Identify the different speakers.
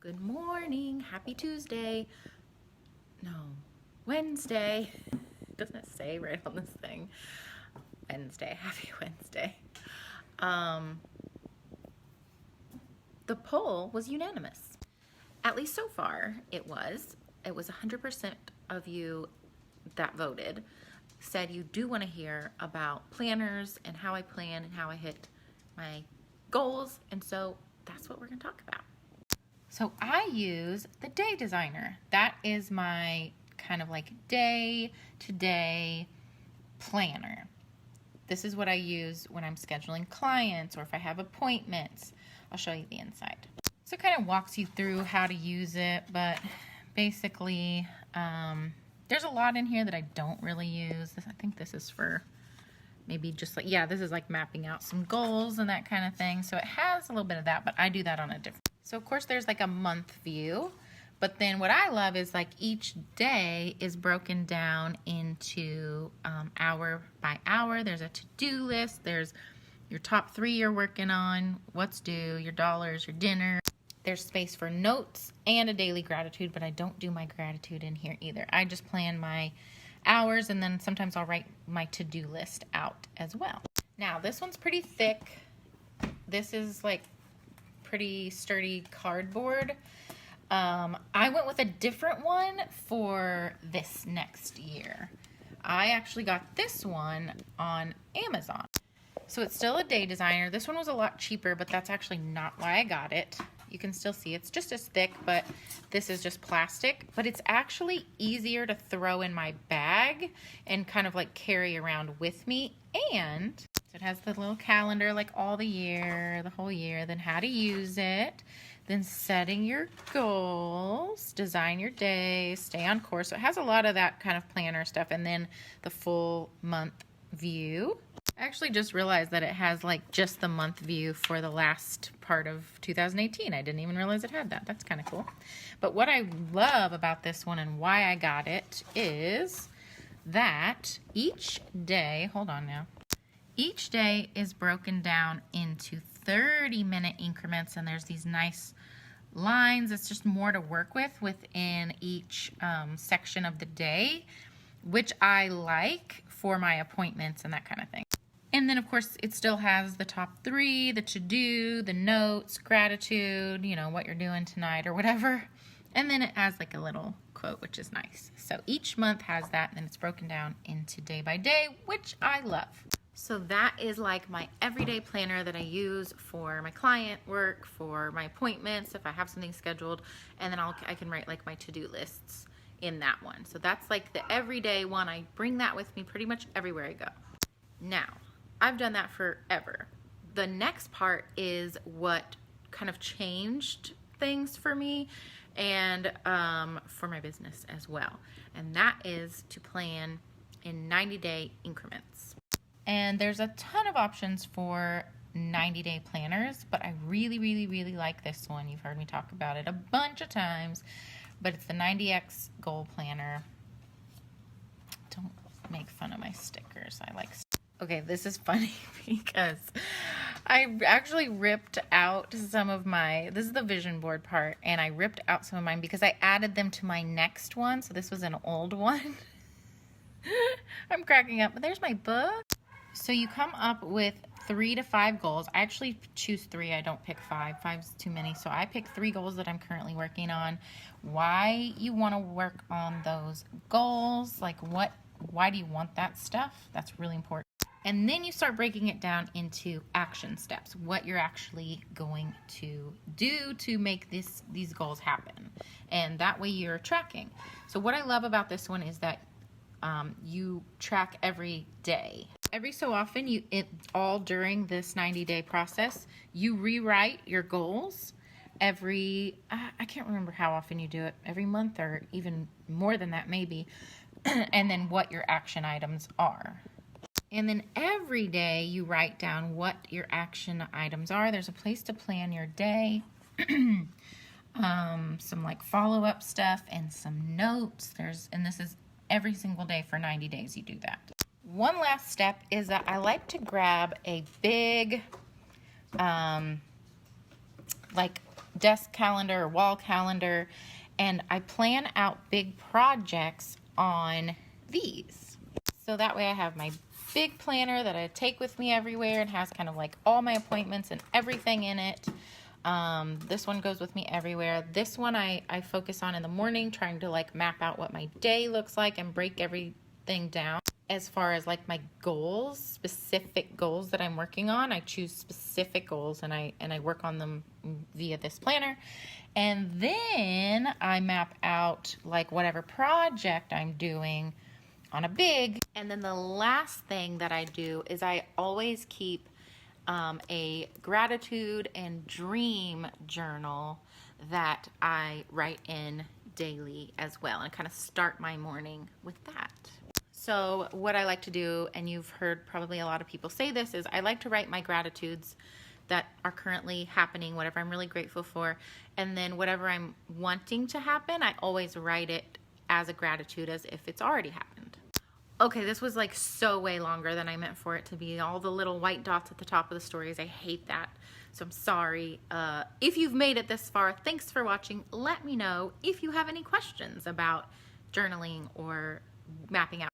Speaker 1: Good morning. Happy Tuesday. No, Wednesday. Doesn't it say right on this thing? Wednesday. Happy Wednesday. The poll was unanimous. At least so far, it was. It was 100% of you that voted said you do want to hear about planners and how I plan and how I hit my goals. And so that's what we're going to talk about. So I use the Day Designer. That is my kind of like day-to-day planner. This is what I use when I'm scheduling clients or if I have appointments. I'll show you the inside. So it kind of walks you through how to use it, but basically there's a lot in here that I don't really use. I think this is for maybe just like, this is like mapping out some goals and that kind of thing. So it has a little bit of that, but I do that on a different. So of course there's like a month view, but then what I love is like each day is broken down into hour by hour. There's a to-do list. There's your top 3 you're working on, what's due, your dollars, your dinner. There's space for notes and a daily gratitude, but I don't do my gratitude in here either. I just plan my hours and then sometimes I'll write my to-do list out as well. Now this one's pretty thick. This is like pretty sturdy cardboard. I went with a different one for this next year. I actually got this one on Amazon. So it's still a Day Designer. This one was a lot cheaper, but that's actually not why I got it. You can still see it's just as thick, but this is just plastic. But it's actually easier to throw in my bag and kind of like carry around with me. And it has the little calendar, like all the year, the whole year, then how to use it, then setting your goals, design your day, stay on course. So it has a lot of that kind of planner stuff, and then the full month view. I actually just realized that it has like just the month view for the last part of 2018. I didn't even realize it had that. That's kind of cool. But what I love about this one and why I got it is that each day, hold on now, each day is broken down into 30-minute increments, and there's these nice lines. It's just more to work with within each section of the day, which I like for my appointments and that kind of thing. And then, of course, it still has the top 3, the to-do, the notes, gratitude, you know, what you're doing tonight or whatever. And then it has like a little quote, which is nice. So each month has that, and then it's broken down into day by day, which I love. So that is like my everyday planner that I use for my client work, for my appointments, if I have something scheduled, and then I can write like my to-do lists in that one. So that's like the everyday one. I bring that with me pretty much everywhere I go. Now, I've done that forever. The next part is what kind of changed things for me and for my business as well. And that is to plan in 90-day increments. And there's a ton of options for 90-day planners, but I really, really, really like this one. You've heard me talk about it a bunch of times, but it's the 90X Goal Planner. Don't make fun of my stickers. I like stickers. Okay, this is funny because I actually ripped out some of this is the vision board part, and I ripped out some of mine because I added them to my next one. So this was an old one. I'm cracking up, but there's my book. So you come up with 3 to 5 goals. I actually choose 3. I don't pick 5. 5's too many. So I pick 3 goals that I'm currently working on. Why you want to work on those goals, like why do you want that stuff? That's really important. And then you start breaking it down into action steps, what you're actually going to do to make these goals happen. And that way you're tracking. So what I love about this one is that you track every day. Every so often, all during this 90-day process, you rewrite your goals every, I can't remember how often you do it, every month or even more than that maybe, and then what your action items are. And then every day you write down what your action items are. There's a place to plan your day, some like follow-up stuff and some notes. And this is every single day for 90 days you do that. One last step is that I like to grab a big, like desk calendar or wall calendar, and I plan out big projects on these. So that way I have my big planner that I take with me everywhere and has kind of like all my appointments and everything in it. This one goes with me everywhere. This one I focus on in the morning, trying to like map out what my day looks like and break everything down. As far as like my goals, specific goals that I'm working on, I choose specific goals and I work on them via this planner. And then I map out like whatever project I'm doing on a big. And then the last thing that I do is I always keep a gratitude and dream journal that I write in daily as well, and kind of start my morning with that. So what I like to do, and you've heard probably a lot of people say this, is I like to write my gratitudes that are currently happening, whatever I'm really grateful for, and then whatever I'm wanting to happen, I always write it as a gratitude as if it's already happened. Okay, this was like so way longer than I meant for it to be. All the little white dots at the top of the stories, I hate that. So I'm sorry. If you've made it this far, thanks for watching. Let me know if you have any questions about journaling or mapping out